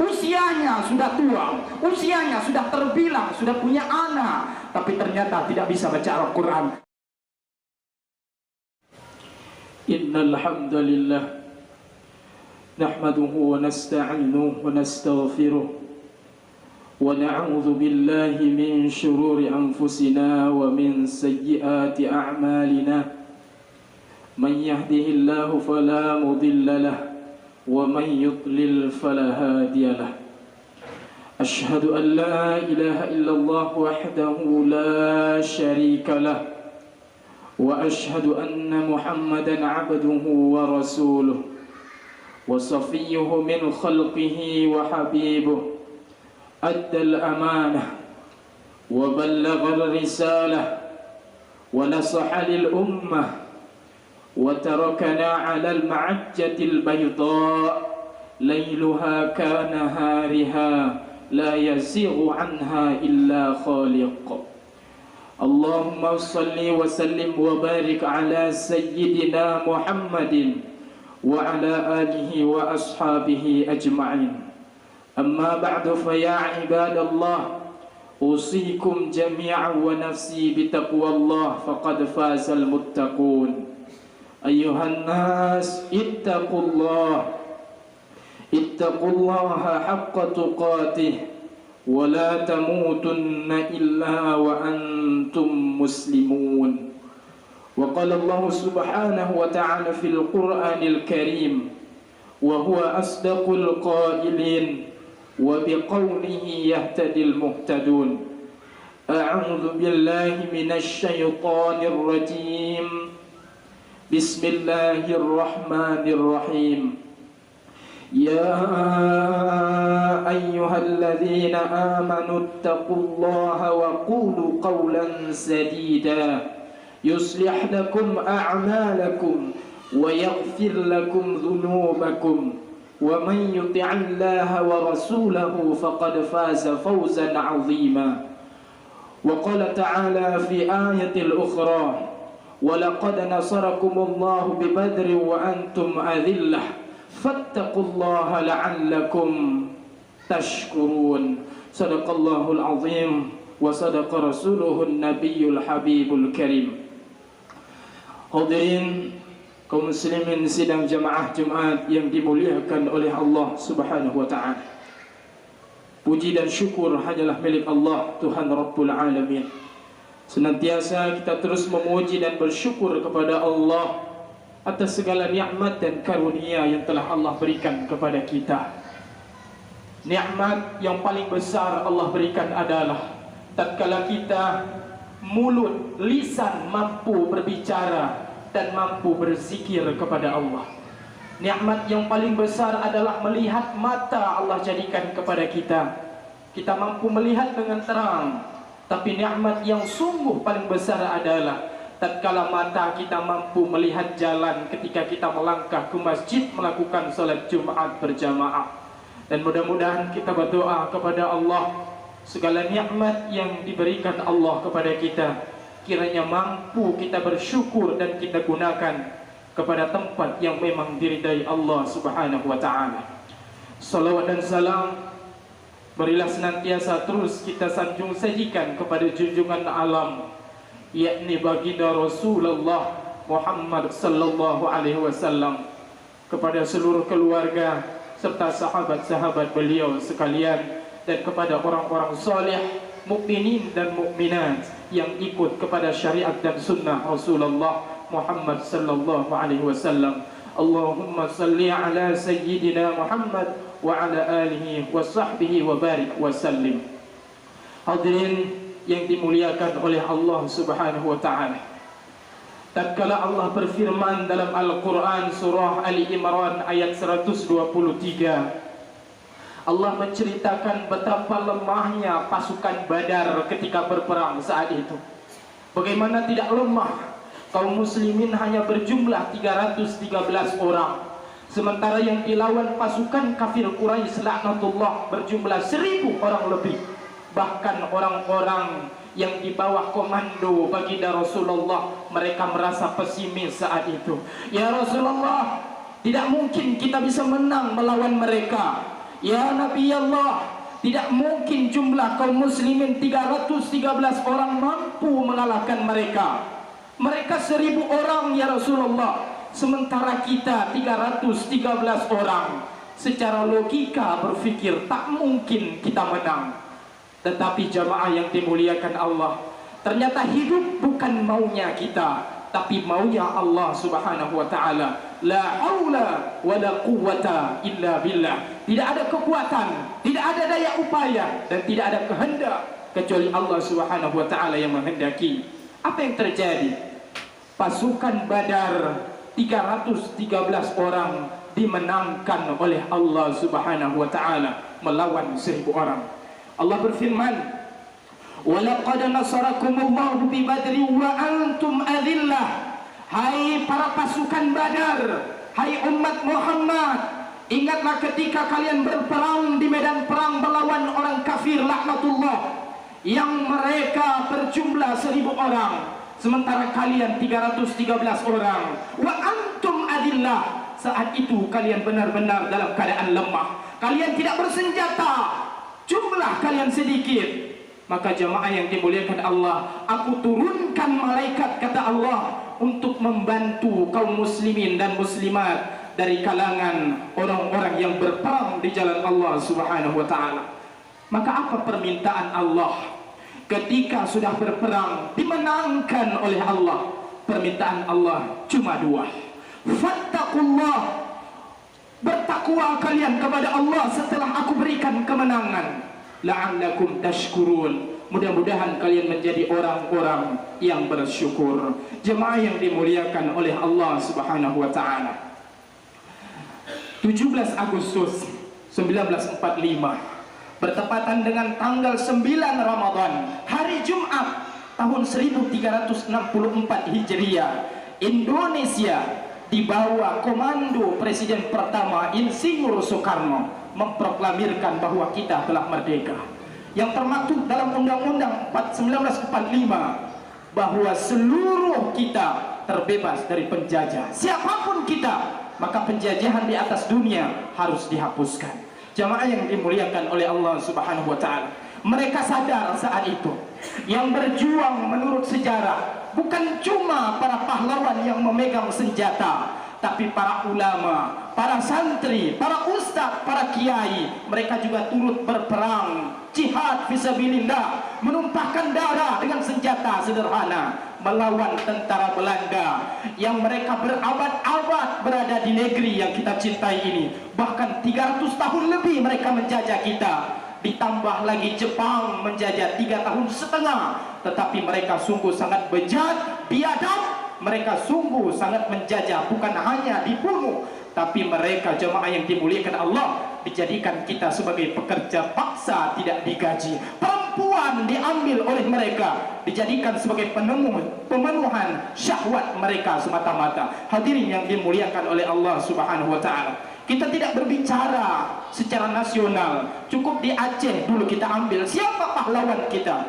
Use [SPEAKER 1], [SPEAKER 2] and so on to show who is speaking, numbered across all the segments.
[SPEAKER 1] Usianya sudah tua, usianya sudah terbilang, sudah punya anak, tapi ternyata tidak bisa baca Al-Quran. Innal hamdalillah nahmaduhu wa nasta'inuhu wa nastaghfiruh wa na'udzu billahi min shururi anfusina wa min sayyiati a'malina. Man yahdihillahu fala mudilla lahu wa man yudlil fala hadiya lahu. Asyhadu an la ilaha illallah wahdahu la syarika lahu wa asyhadu anna Muhammadan 'abduhu wa rasuluh wa safiyyuhu min khalqihi wa habibuh. Addal amanah wa ballaghal risalah wa nasaha lil ummah وتركنا على المعجة البيضاء ليلها كنهارها لا يزيغ عنها إلا خالق. اللهم صل وسلم وبارك على سيدنا محمد وعلى آله وأصحابه أجمعين. أما بعد فيا عباد الله أوصيكم جميعا ونفسي بتقوى الله فقد فاز المتقون. أيها الناس اتقوا الله حق تقاته ولا تموتن إلا وأنتم مسلمون. وقال الله سبحانه وتعالى في القرآن الكريم وهو أصدق القائلين وبقوله يهتدي المهتدون. أعوذ بالله من الشيطان الرجيم. بسم الله الرحمن الرحيم. يا أيها الذين آمنوا اتقوا الله وقولوا قولا سديدا يصلح لكم أعمالكم ويغفر لكم ذنوبكم ومن يطع الله ورسوله فقد فاز فوزا عظيما. وقال تعالى في آية الأخرى وَلَقَدْ نَصَرَكُمُ اللَّهُ بِبَدْرٍ وَأَنْتُمْ أَذِلَّةٌ فَاتَّقُوا اللَّهَ لَعَلَّكُمْ تَشْكُرُونَ. صدق الله العظيم وصدق رسوله النبي الحبيب الكريم. Hadirin kaum muslimin sidang jamaah Jumat yang dimuliakan oleh Allah Subhanahu wa taala. Puji dan syukur hanyalah milik Allah Tuhan Rabbul Alamin. Senantiasa kita terus memuji dan bersyukur kepada Allah atas segala nikmat dan karunia yang telah Allah berikan kepada kita. Nikmat yang paling besar Allah berikan adalah tatkala kita mulut, lisan mampu berbicara dan mampu berzikir kepada Allah. Nikmat yang paling besar adalah melihat mata Allah jadikan kepada kita. Kita mampu melihat dengan terang. Tapi nikmat yang sungguh paling besar adalah tatkala mata kita mampu melihat jalan ketika kita melangkah ke masjid melakukan salat Jumat berjamaah. Dan mudah-mudahan kita berdoa kepada Allah segala nikmat yang diberikan Allah kepada kita kiranya mampu kita bersyukur dan kita gunakan kepada tempat yang memang diridai Allah Subhanahu wa taala. Salawat dan salam marilah senantiasa terus kita sanjung sajikan kepada junjungan alam, yakni baginda Rasulullah Muhammad sallallahu alaihi wasallam, kepada seluruh keluarga serta sahabat-sahabat beliau sekalian, dan kepada orang-orang saleh, mukminin dan mukminat yang ikut kepada syariat dan sunnah Rasulullah Muhammad sallallahu alaihi wasallam. Allahumma salli ala sayyidina Muhammad wa ala alihi wa sahbihi wa barik wa sallim. Hadirin yang dimuliakan oleh Allah Subhanahu wa taala. Tatkala Allah berfirman dalam Al-Qur'an surah Ali Imran ayat 123, Allah menceritakan betapa lemahnya pasukan Badar ketika berperang saat itu. Bagaimana tidak lemah, kaum muslimin hanya berjumlah 313 orang, sementara yang dilawan pasukan kafir Quraisy laknatullah berjumlah 1000 orang lebih. Bahkan orang-orang yang di bawah komando baginda Rasulullah, mereka merasa pesimis saat itu. Ya Rasulullah, tidak mungkin kita bisa menang melawan mereka. Ya Nabi Allah, tidak mungkin jumlah kaum muslimin 313 orang mampu mengalahkan mereka. Mereka 1000 orang ya Rasulullah, sementara kita 313 orang. Secara logika berfikir tak mungkin kita menang. Tetapi jamaah yang dimuliakan Allah, ternyata hidup bukan maunya kita, tapi maunya Allah subhanahu wa ta'ala. La haula wa la quwwata illa billah. Tidak ada kekuatan, tidak ada daya upaya, dan tidak ada kehendak kecuali Allah subhanahu wa ta'ala yang menghendaki. Apa yang terjadi? Pasukan Badar 313 orang dimenangkan oleh Allah subhanahu wa ta'ala melawan 1000 orang. Allah berfirman, "Walaqad nasarakumullahu bi Badri wa antum adillah." Hai para pasukan Badar, hai umat Muhammad, ingatlah ketika kalian berperang di medan perang melawan orang kafir laknatullah, yang mereka berjumlah 1000 orang, sementara kalian 313 orang. Wa antum adillah. Saat itu kalian benar-benar dalam keadaan lemah, kalian tidak bersenjata, jumlah kalian sedikit. Maka jamaah yang dimuliakan Allah, aku turunkan malaikat, kata Allah, untuk membantu kaum muslimin dan muslimat dari kalangan orang-orang yang berperang di jalan Allah subhanahu wa ta'ala. Maka apa permintaan Allah ketika sudah berperang dimenangkan oleh Allah? Permintaan Allah cuma 2. Fattaqullah, bertakwa kalian kepada Allah setelah aku berikan kemenangan. La'allakum tashkurun, mudah-mudahan kalian menjadi orang-orang yang bersyukur. Jemaah yang dimuliakan oleh Allah subhanahu wa ta'ala, 17 Agustus 1945 bertepatan dengan tanggal 9 Ramadan, hari Jumat tahun 1364 Hijriah, Indonesia di bawah komando Presiden pertama Insinyur Soekarno memproklamirkan bahwa kita telah merdeka, yang termaktub dalam Undang-Undang 1945 bahwa seluruh kita terbebas dari penjajah. Siapapun kita, maka penjajahan di atas dunia harus dihapuskan. Jamaah yang dimuliakan oleh Allah subhanahu wa ta'ala, mereka sadar saat itu yang berjuang menurut sejarah bukan cuma para pahlawan yang memegang senjata, tapi para ulama, para santri, para ustadz, para kiai. Mereka juga turut berperang, jihad fisabilillah, menumpahkan darah dengan senjata sederhana melawan tentara Belanda yang mereka berabad-abad berada di negeri yang kita cintai ini. Bahkan 300 tahun lebih mereka menjajah kita. Ditambah lagi Jepang menjajah 3,5 tahun. Tetapi mereka sungguh sangat bejat, biadab. Mereka sungguh sangat menjajah, bukan hanya dibunuh, tapi mereka, jemaah yang dimuliakan Allah, dijadikan kita sebagai pekerja paksa, tidak digaji. Perempuan diambil oleh mereka, dijadikan sebagai pemenuhan syahwat mereka semata-mata. Hadirin yang dimuliakan oleh Allah subhanahu wa ta'ala, kita tidak berbicara secara nasional, cukup di Aceh dulu kita ambil. Siapa pahlawan kita?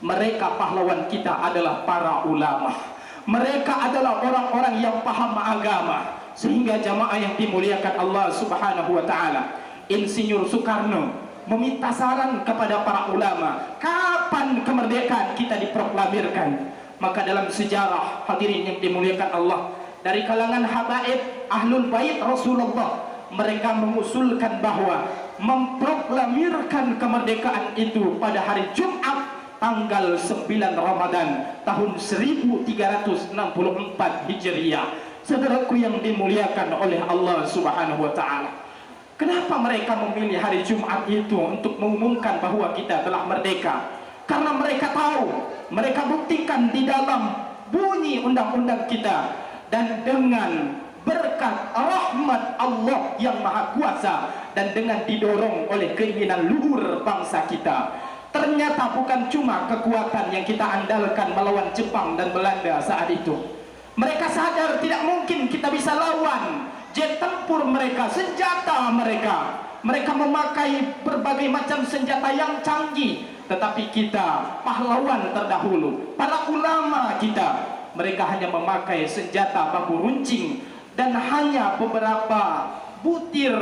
[SPEAKER 1] Mereka pahlawan kita adalah para ulama. Mereka adalah orang-orang yang paham agama. Sehingga jamaah yang dimuliakan Allah subhanahu wa ta'ala, Insinyur Soekarno meminta saran kepada para ulama, kapan kemerdekaan kita diproklamirkan? Maka dalam sejarah, hadirin yang dimuliakan Allah, dari kalangan habaib ahlul bait Rasulullah, mereka mengusulkan bahwa memproklamirkan kemerdekaan itu pada hari Jumat tanggal 9 Ramadan tahun 1364 Hijriah. Saudaraku yang dimuliakan oleh Allah subhanahu wa ta'ala, kenapa mereka memilih hari Jumat itu untuk mengumumkan bahwa kita telah merdeka? Karena mereka tahu, mereka buktikan di dalam bunyi undang-undang kita, dan dengan berkat rahmat Allah yang maha kuasa, dan dengan didorong oleh keinginan luhur bangsa kita, ternyata bukan cuma kekuatan yang kita andalkan melawan Jepang dan Belanda saat itu. Mereka sadar tidak mungkin kita bisa lawan jet tempur mereka, senjata mereka. Mereka memakai berbagai macam senjata yang canggih. Tetapi kita, pahlawan terdahulu, para ulama kita, mereka hanya memakai senjata bambu runcing dan hanya beberapa butir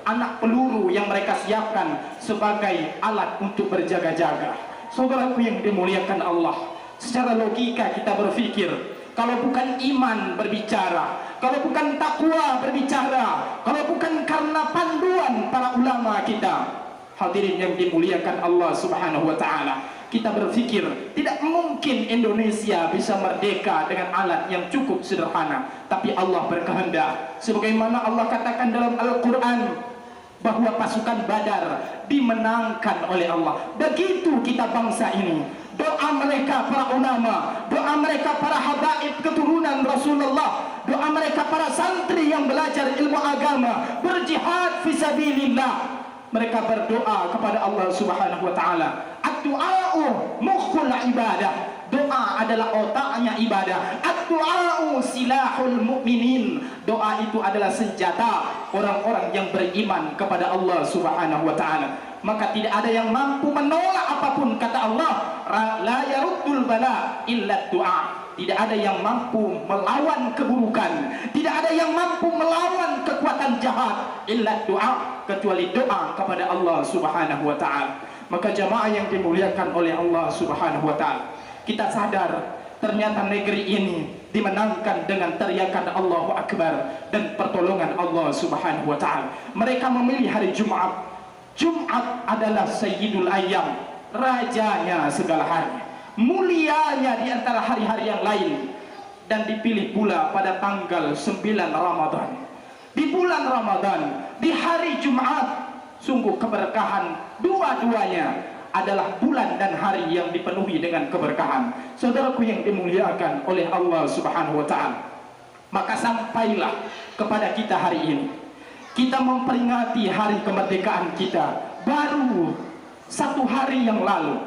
[SPEAKER 2] anak peluru yang mereka siapkan sebagai alat untuk berjaga-jaga. Saudaraku yang dimuliakan Allah, secara logika kita berpikir, kalau bukan iman berbicara, kalau bukan takwa berbicara, kalau bukan karena panduan para ulama kita, hadirin yang dimuliakan Allah Subhanahu wa taala, kita berpikir tidak mungkin Indonesia bisa merdeka dengan alat yang cukup sederhana. Tapi Allah berkehendak, sebagaimana Allah katakan dalam Al-Quran bahwa pasukan Badar dimenangkan oleh Allah. Begitu kita bangsa ini, doa mereka para ulama, doa mereka para habaib keturunan Rasulullah, doa mereka para santri yang belajar ilmu agama, berjihad fisabilillah. Mereka berdoa kepada Allah Subhanahu wa taala. Ad-du'a'u mukhul ibadah. Doa adalah otaknya ibadah. Ad-du'a'u silahul mu'minin. Doa itu adalah senjata orang-orang yang beriman kepada Allah Subhanahu wa taala. Maka tidak ada yang mampu menolak apapun kata Allah. La yaruddul bala illa du'a. Tidak ada yang mampu melawan keburukan, tidak ada yang mampu melawan kekuatan jahat illa doa, kecuali doa kepada Allah Subhanahu wa taala. Maka jamaah yang dimuliakan oleh Allah Subhanahu wa taala, kita sadar ternyata negeri ini dimenangkan dengan teriakan Allahu Akbar dan pertolongan Allah Subhanahu wa taala. Mereka memilih hari Jumat. Jumat adalah sayyidul ayyam, rajanya segala hari, mulianya di antara hari-hari yang lain, dan dipilih pula pada tanggal 9 Ramadan. Di bulan Ramadan, di hari Jumat, sungguh keberkahan dua-duanya adalah bulan dan hari yang dipenuhi dengan keberkahan. Saudaraku yang dimuliakan oleh Allah Subhanahu wa taala, maka sampailah kepada kita hari ini. Kita memperingati hari kemerdekaan kita baru satu hari yang lalu.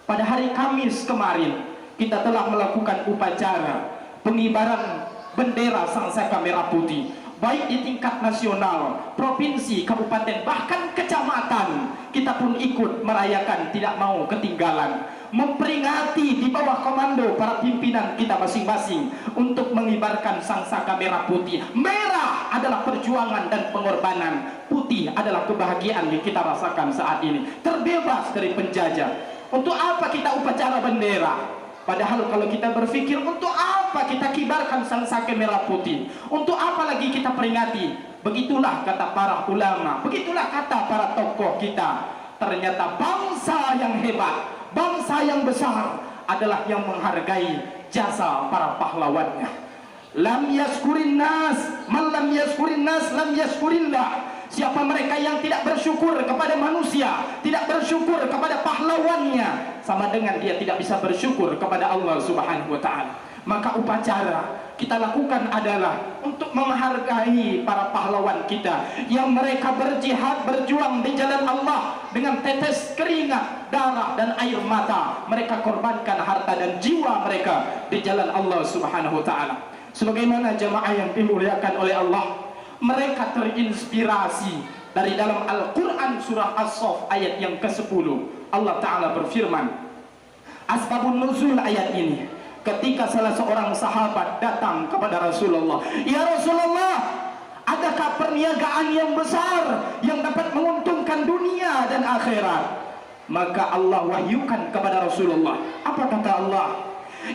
[SPEAKER 2] Pada hari Kamis kemarin, kita telah melakukan upacara pengibaran bendera Sangsaka Merah Putih, baik di tingkat nasional, provinsi, kabupaten, bahkan kecamatan. Kita pun ikut merayakan, tidak mau ketinggalan, memperingati di bawah komando para pimpinan kita masing-masing untuk mengibarkan Sangsaka Merah Putih. Merah adalah perjuangan dan pengorbanan, putih adalah kebahagiaan yang kita rasakan saat ini, terbebas dari penjajah. Untuk apa kita upacara bendera? Padahal kalau kita berpikir, untuk apa kita kibarkan Sangsaka Merah Putih? Untuk apa lagi kita peringati? Begitulah kata para ulama, begitulah kata para tokoh kita. Ternyata bangsa yang hebat, bangsa yang besar adalah yang menghargai jasa para pahlawannya. Lam yaskurin nas, man lam yaskurin nas lam yaskurillah. Siapa mereka yang tidak bersyukur kepada manusia, tidak bersyukur kepada pahlawannya, sama dengan dia tidak bisa bersyukur kepada Allah Subhanahu wa taala. Maka upacara kita lakukan adalah untuk menghargai para pahlawan kita yang mereka berjihad, berjuang di jalan Allah dengan tetes keringat, darah dan air mata. Mereka korbankan harta dan jiwa mereka di jalan Allah Subhanahu wa taala. Sebagaimana jamaah yang dimuliakan oleh Allah, mereka terinspirasi dari dalam Al-Quran surah As-Saff ayat yang ke-10. Allah Ta'ala berfirman, asbabun nuzul ayat ini, ketika salah seorang sahabat datang kepada Rasulullah, ya Rasulullah, adakah perniagaan yang besar yang dapat menguntungkan dunia dan akhirat? Maka Allah wahyukan kepada Rasulullah. Apa kata Allah?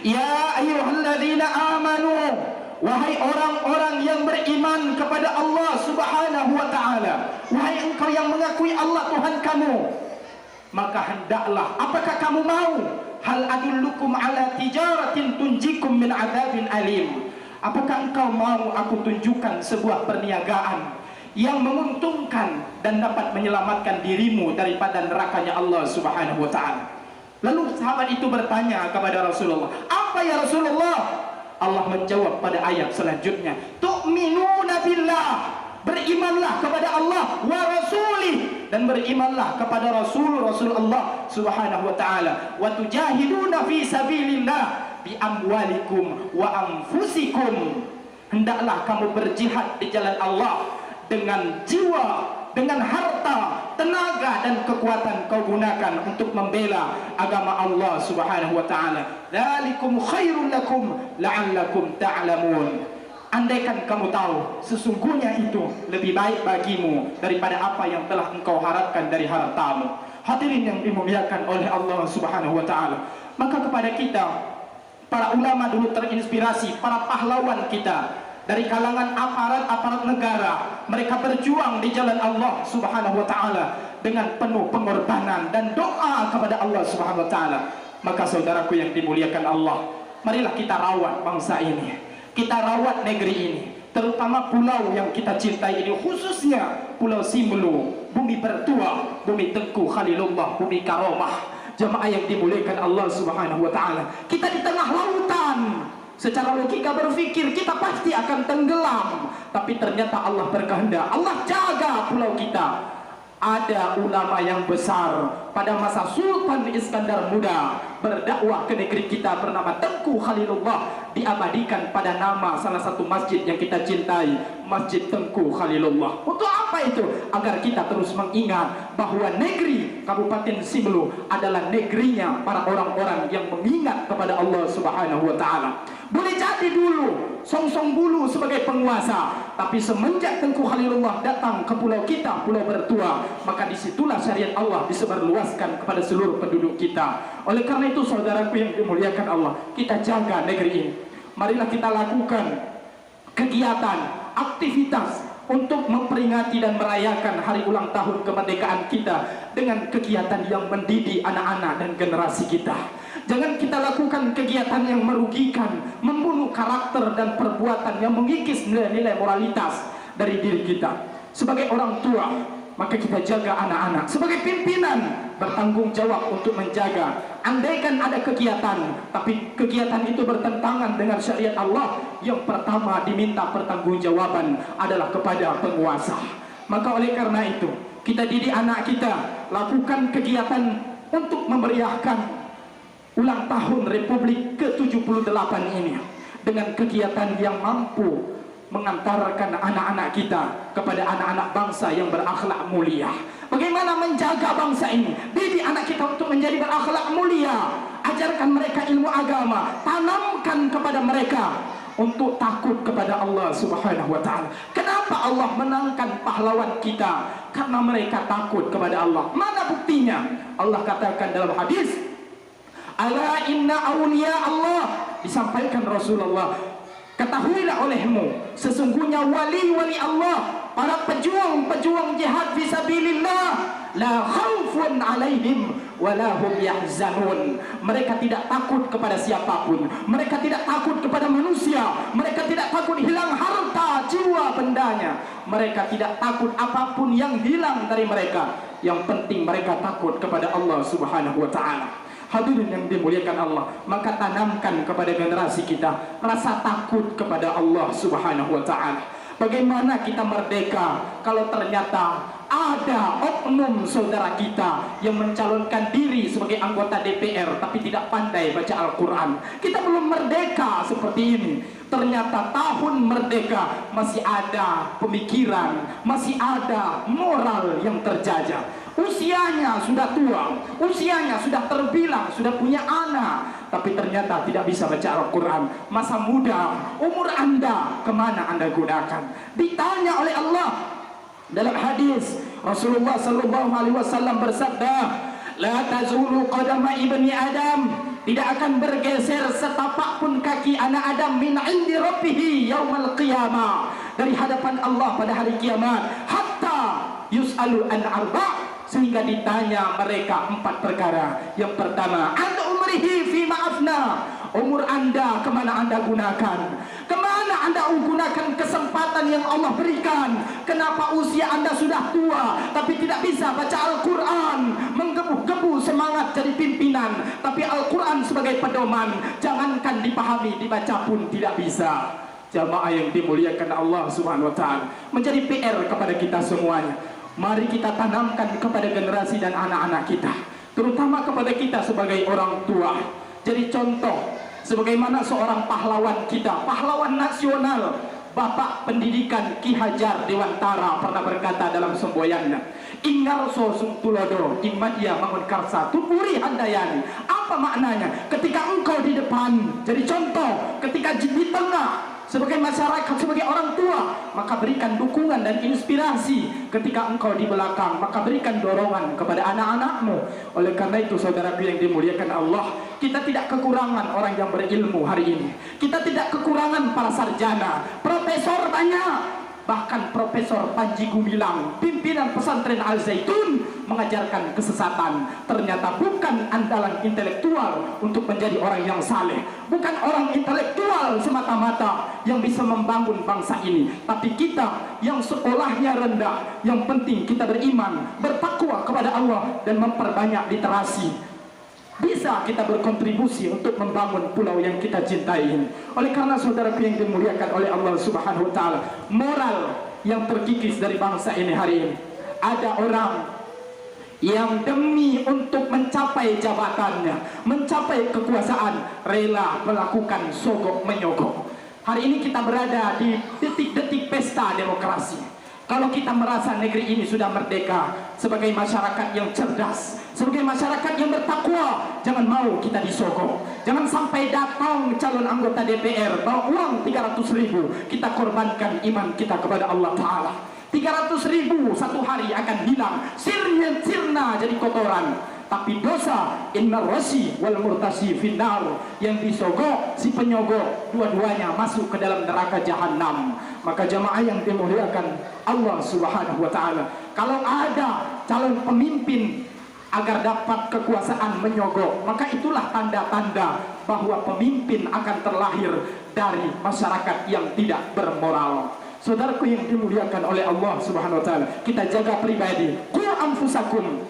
[SPEAKER 2] Ya ayyuhalladzina amanu, wahai orang-orang yang beriman kepada Allah Subhanahu wa ta'ala, wahai engkau yang mengakui Allah Tuhan kamu, maka hendaklah, apakah kamu mau, hal adullukum ala tijaratin tunjikum min adzabin alim, apakah engkau mau aku tunjukkan sebuah perniagaan yang menguntungkan dan dapat menyelamatkan dirimu daripada nerakanya Allah Subhanahu wa ta'ala? Lalu sahabat itu bertanya kepada Rasulullah, apa ya Rasulullah? Allah menjawab pada ayat selanjutnya, tu'minuna billah, berimanlah kepada Allah wa rasulih, dan berimanlah kepada Rasul Allah Subhanahu wa ta'ala, wa tujahiduna fi sabilillah bi amwalikum wa anfusikum, hendaklah kamu berjihad di jalan Allah dengan jiwa, dengan harta, tenaga dan kekuatan kau gunakan untuk membela agama Allah Subhanahu wa ta'ala. Dzalikum khairul lakum la'allakum ta'lamun. andaikan kamu tahu sesungguhnya itu lebih baik bagimu daripada apa yang telah engkau harapkan dari hartamu. Hadirin yang dimuliakan oleh Allah Subhanahu wa taala, maka kepada kita para ulama dulu terinspirasi, para pahlawan kita dari kalangan aparat negara, mereka berjuang di jalan Allah Subhanahu wa taala dengan penuh pengorbanan dan doa kepada Allah Subhanahu wa taala. Maka saudaraku yang dimuliakan Allah, marilah kita rawat bangsa ini, kita rawat negeri ini, terutama pulau yang kita cintai ini, khususnya Pulau Simbelu, bumi bertua, bumi Tengku Khalilullah, bumi Karomah. Jamaah yang dimuliakan Allah Subhanahu wa taala, kita di tengah lautan. Secara logika berpikir kita pasti akan tenggelam, tapi ternyata Allah berkehendak, Allah jaga pulau kita. Ada ulama yang besar pada masa Sultan Iskandar Muda berdakwah ke negeri kita bernama Tengku Khalilullah, diabadikan pada nama salah satu masjid yang kita cintai, Masjid Tengku Khalilullah. Untuk apa itu? Agar kita terus mengingat bahwa negeri Kabupaten Simbelu adalah negerinya para orang-orang yang mengingat kepada Allah Subhanahu wa taala. Boleh jadi dulu Song Bulu sebagai penguasa, tapi semenjak Tengku Khalilullah datang ke pulau kita, pulau bertua, maka disitulah syariat Allah disebarluaskan kepada seluruh penduduk kita. Oleh karena itu saudaraku yang dimuliakan Allah, kita jaga negeri ini. Marilah kita lakukan kegiatan, aktivitas untuk memperingati dan merayakan hari ulang tahun kemerdekaan kita dengan kegiatan yang mendidik anak-anak dan generasi kita. Jangan kita lakukan kegiatan yang merugikan, membunuh karakter dan perbuatan yang mengikis nilai-nilai moralitas dari diri kita. Sebagai orang tua, maka kita jaga anak-anak. Sebagai pimpinan, bertanggung jawab untuk menjaga. Andaikan ada kegiatan, tapi kegiatan itu bertentangan dengan syariat Allah, yang pertama diminta pertanggungjawaban adalah kepada penguasa. Maka oleh karena itu, kita didik anak kita, lakukan kegiatan untuk memeriahkan ulang tahun Republik ke-78 ini dengan kegiatan yang mampu mengantarkan anak-anak kita kepada anak-anak bangsa yang berakhlak mulia. Bagaimana menjaga bangsa ini? Didik anak kita untuk menjadi berakhlak mulia. Ajarkan mereka ilmu agama, tanamkan kepada mereka untuk takut kepada Allah Subhanahu wa taala. Kenapa Allah menangkan pahlawan kita? Karena mereka takut kepada Allah. Mana buktinya? Allah katakan dalam hadis, ala inna awliya Allah, disampaikan Rasulullah, ketahuilah olehmu sesungguhnya wali-wali Allah, para pejuang-pejuang jihad fisabilillah, la khaufun alaihim wala hum yahzanun. Mereka tidak takut kepada siapapun, mereka tidak takut kepada manusia, mereka tidak takut hilang harta, jiwa, bendanya, mereka tidak takut apapun yang hilang dari mereka. Yang penting mereka takut kepada Allah Subhanahu wa taala. Hadirin yang dimuliakan Allah, maka tanamkan kepada generasi kita rasa takut kepada Allah Subhanahu wa taala. Bagaimana kita merdeka kalau ternyata ada oknum saudara kita yang mencalonkan diri sebagai anggota DPR tapi tidak pandai baca Al-Quran? Kita belum merdeka seperti ini. Ternyata tahun merdeka masih ada pemikiran, masih ada moral yang terjajah. Usianya sudah tua, usianya sudah terbilang, sudah punya anak, tapi ternyata tidak bisa baca Al-Quran. Masa muda, umur Anda kemana Anda gunakan? Ditanya oleh Allah dalam hadis, Rasulullah SAW bersabda, la tazulu qadama ibni Adam, tidak akan bergeser setapak pun kaki anak Adam min indi rabbihi yaumal qiyamah, dari hadapan Allah pada hari kiamat, hatta yus'alu an arba', sehingga ditanya mereka 4 perkara. Yang pertama, anda umrihi fi ma'afna, umur Anda kemana Anda gunakan? Kemana Anda gunakan kesempatan yang Allah berikan? Kenapa usia Anda sudah tua tapi tidak bisa baca Al-Quran, menggebu-gebu semangat jadi pimpinan, tapi Al-Quran sebagai pedoman, jangankan dipahami, dibaca pun tidak bisa. Jamaah yang dimuliakan Allah Subhanahu wa taala, menjadi PR kepada kita semuanya. Mari kita tanamkan kepada generasi dan anak-anak kita, terutama kepada kita sebagai orang tua. Jadi contoh, sebagaimana seorang pahlawan kita, pahlawan nasional, Bapak Pendidikan Ki Hajar Dewantara pernah berkata dalam semboyannya, Ingarso Sungtulodo Imadya Mangun Karsa Tupuri Handayani. Apa maknanya? Ketika engkau di depan, jadi contoh, ketika di tengah sebagai masyarakat, sebagai orang tua, maka berikan dukungan dan inspirasi. Ketika engkau di belakang, maka berikan dorongan kepada anak-anakmu. Oleh karena itu saudaraku yang dimuliakan Allah, kita tidak kekurangan orang yang berilmu hari ini. Kita tidak kekurangan para sarjana, profesor banyak. Bahkan Profesor Panji Gumilang, pimpinan pesantren Al Zaitun, mengajarkan kesesatan. Ternyata bukan andalan intelektual untuk menjadi orang yang saleh, bukan orang intelektual semata-mata yang bisa membangun bangsa ini, tapi kita yang sekolahnya rendah. Yang penting kita beriman, bertakwa kepada Allah, dan memperbanyak literasi. Bisa kita berkontribusi untuk membangun pulau yang kita cintai ini. Oleh karena saudaraku yang dimuliakan oleh Allah Subhanahu wa taala, moral yang terkikis dari bangsa ini hari ini, ada orang yang demi untuk mencapai jabatannya, mencapai kekuasaan, rela melakukan sogok menyogok. Hari ini kita berada di detik-detik pesta demokrasi. Kalau kita merasa negeri ini sudah merdeka, sebagai masyarakat yang cerdas, sebagai masyarakat yang bertakwa, jangan mau kita disogok. Jangan sampai datang calon anggota DPR bawa uang 300.000, kita korbankan iman kita kepada Allah Ta'ala. 300.000 satu hari akan hilang, sirna jadi kotoran. Tapi dosa inna rasi wal murtasi finnar, yang disogok si penyogok, dua-duanya masuk ke dalam neraka jahanam. Maka jamaah yang dimuliakan Allah Subhanahu wa taala, kalau ada calon pemimpin agar dapat kekuasaan menyogok, maka itulah tanda-tanda bahwa pemimpin akan terlahir dari masyarakat yang tidak bermoral. Saudaraku yang dimuliakan oleh Allah Subhanahu wa taala, kita jaga pribadi, qu anfusakum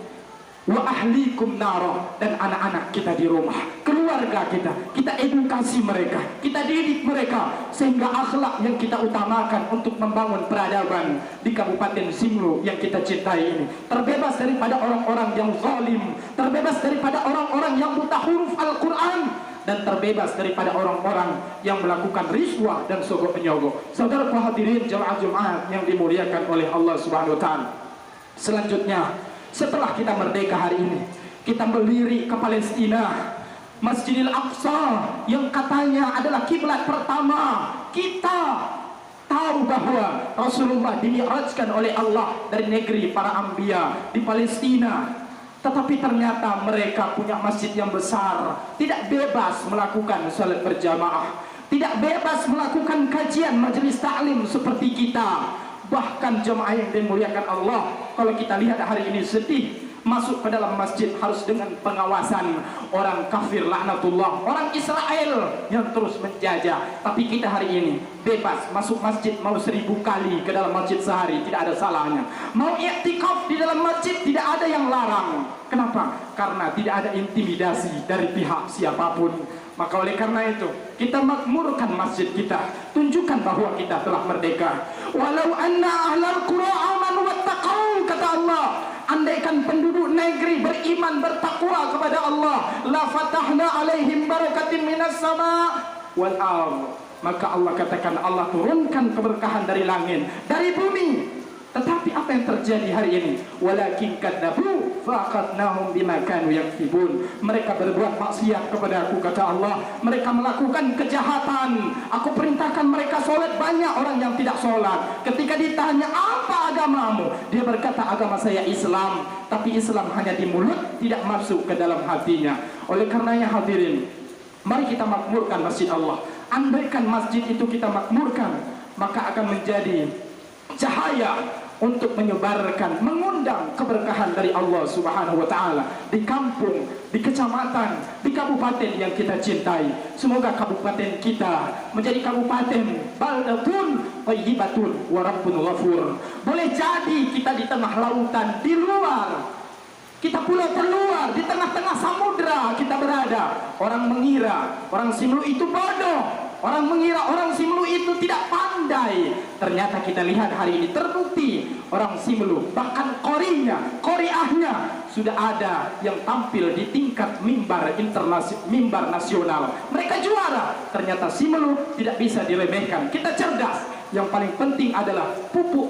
[SPEAKER 2] wa ahlikum nara, dan anak-anak kita di rumah, keluarga kita edukasi mereka, kita didik mereka, sehingga akhlak yang kita utamakan untuk membangun peradaban di Kabupaten Simelu yang kita cintai ini terbebas daripada orang-orang yang zalim, terbebas daripada orang-orang yang buta huruf Al-Quran, dan terbebas daripada orang-orang yang melakukan riswah dan sogok menyogok. Saudara hadirin jamaah Jumat yang dimuliakan oleh Allah Subhanahu wa taala, selanjutnya setelah kita merdeka hari ini, kita melirik ke Palestina, Masjidil Aqsa yang katanya adalah kiblat pertama. Kita tahu bahwa Rasulullah dimi'rajkan oleh Allah dari negeri para anbiya di Palestina. Tetapi ternyata mereka punya masjid yang besar, tidak bebas melakukan salat berjamaah, tidak bebas melakukan kajian majelis taklim seperti kita. Bahkan jemaah yang dimuliakan Allah, kalau kita lihat hari ini sedih, masuk ke dalam masjid harus dengan pengawasan orang kafir laknatullah, orang Israel yang terus menjajah. Tapi kita hari ini bebas masuk masjid, mau 1000 kali ke dalam masjid sehari, tidak ada salahnya. Mau i'tikaf di dalam masjid, tidak ada yang larang. Kenapa? Karena tidak ada intimidasi dari pihak siapapun. Maka oleh karena itu, kita makmurkan masjid kita, tunjukkan bahwa kita telah merdeka. Walau anna ahlal qura amanu wattaqau, kata Allah, andaikan penduduk negeri beriman bertakwa kepada Allah, la fatahna alaihim barakatin minas sama wal ardh, maka Allah katakan Allah turunkan keberkahan dari langit, dari bumi. Tetapi apa yang terjadi hari ini? Walakin kadzabu faqadnahum bima kanu yaktubun. Mereka berbuat maksiat kepada aku, kata Allah. Mereka melakukan kejahatan. Aku perintahkan mereka sholat, banyak orang yang tidak sholat. Ketika ditanya apa agamamu, dia berkata agama saya Islam. Tapi Islam hanya di mulut, tidak masuk ke dalam hatinya. Oleh karenanya hadirin, mari kita makmurkan masjid Allah. Andaikan masjid itu kita makmurkan, maka akan menjadi cahaya untuk menyebarkan, mengundang keberkahan dari Allah Subhanahu wa taala di kampung, di kecamatan, di kabupaten yang kita cintai. Semoga kabupaten kita menjadi kabupaten baldatun thayyibatun wa rabbun ghafur. Boleh jadi kita di tengah lautan, di luar, kita pulau terluar, di tengah-tengah samudra kita berada. Orang mengira orang Simelu itu bodoh, orang mengira orang Simelu itu tidak pandai. Ternyata kita lihat hari ini terbukti orang Simelu, bahkan qoriahnya sudah ada yang tampil di tingkat mimbar internasional, mimbar nasional. Mereka juara. Ternyata Simelu tidak bisa diremehkan. Kita cerdas. Yang paling penting adalah pupuk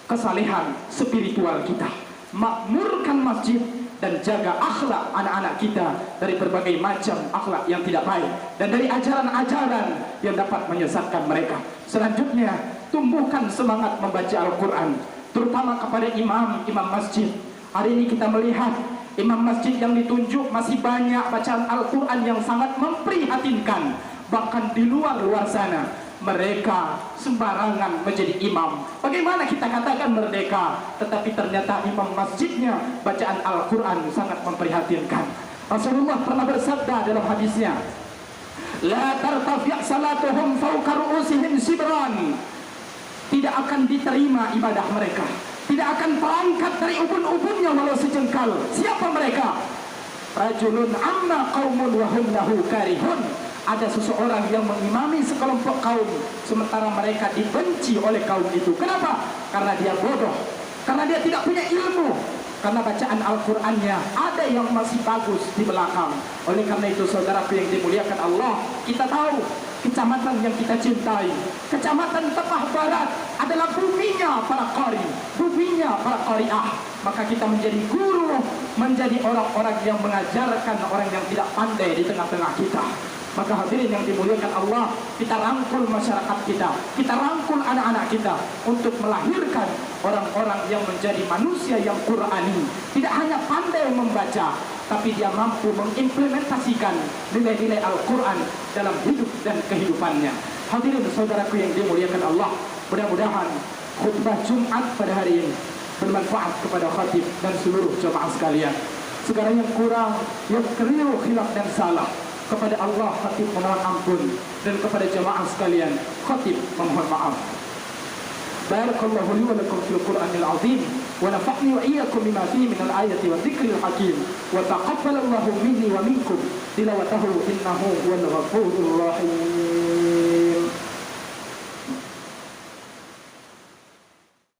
[SPEAKER 2] kesalehan spiritual kita. Makmurkan masjid, dan jaga akhlak anak-anak kita dari berbagai macam akhlak yang tidak baik dan dari ajaran-ajaran yang dapat menyesatkan mereka. Selanjutnya, tumbuhkan semangat membaca Al-Quran, terutama kepada imam masjid. Hari ini kita melihat imam masjid yang ditunjuk masih banyak bacaan Al-Quran yang sangat memprihatinkan. Bahkan di luar sana mereka sembarangan menjadi imam. Bagaimana kita katakan merdeka, tetapi ternyata imam masjidnya bacaan Al-Quran sangat memprihatinkan. Rasulullah pernah bersabda dalam hadisnya, la tartafi' salatuhum fawqa ru'usihim sibran. Tidak akan diterima ibadah mereka, tidak akan terangkat dari ubun-ubunnya walau sejengkal. Siapa mereka? Rajulun amma qaumun wa hum lahu karihun. Ada seseorang yang mengimami sekelompok kaum sementara mereka dibenci oleh kaum itu. Kenapa? Karena dia bodoh, karena dia tidak punya ilmu, karena bacaan Al-Qur'annya ada yang masih bagus di belakang. Oleh karena itu, saudaraku yang dimuliakan Allah, kita tahu kecamatan yang kita cintai, kecamatan Tepah Barat adalah buminya para qari, buminya para qariah. Maka kita menjadi guru, menjadi orang-orang yang mengajarkan orang yang tidak pandai di tengah-tengah kita. Maka hadirin yang dimuliakan Allah, kita rangkul masyarakat kita rangkul anak-anak kita untuk melahirkan orang-orang yang menjadi manusia yang Qur'ani. Tidak hanya pandai membaca, tapi dia mampu mengimplementasikan nilai-nilai Al-Quran dalam hidup dan kehidupannya. Hadirin saudaraku yang dimuliakan Allah, mudah-mudahan khutbah Jumat pada hari ini bermanfaat kepada khatib dan seluruh jemaah sekalian. Segala yang kurang, yang keliru, khilaf dan salah, kepada Allah khatib memohon ampun, dan kepada jemaah sekalian khatib memohon maaf. Barakallahu li wa lakum fil Qur'anil azim wa nafa'ni wa iyyakum bima fihi minal ayati wa dzikril hakim wa taqabbalallahu minni wa minkum tilawatahu innahu huwal ghafurur rahim.